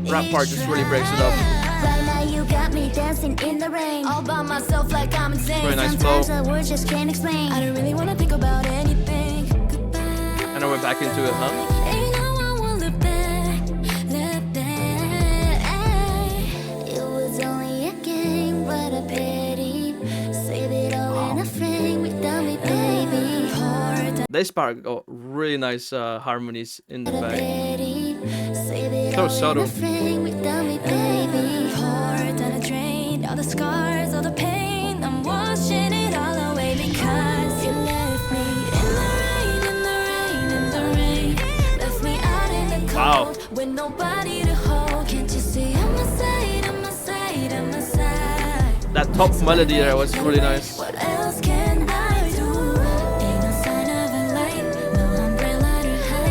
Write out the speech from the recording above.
rap part just really breaks it up. Right now you got me dancing in the rain, all by myself like I'm insane. Very nice flow. Sometimes the words just can't explain. I don't really wanna think about anything. Goodbye. And I went back into it, huh? Ain't no one will look back, look back. It was only a game, but a pity. Save it all in a frame, we done me, baby. Hard They spark really nice harmonies in the back. so subtle. All the scars, all the pain, I'm washing it all away because you left me in the rain, in the rain, in the rain. Left me out in the cold with nobody to hold. Can't you see I'm a side, I'm a side, I'm a side. That top melody there was really nice. What else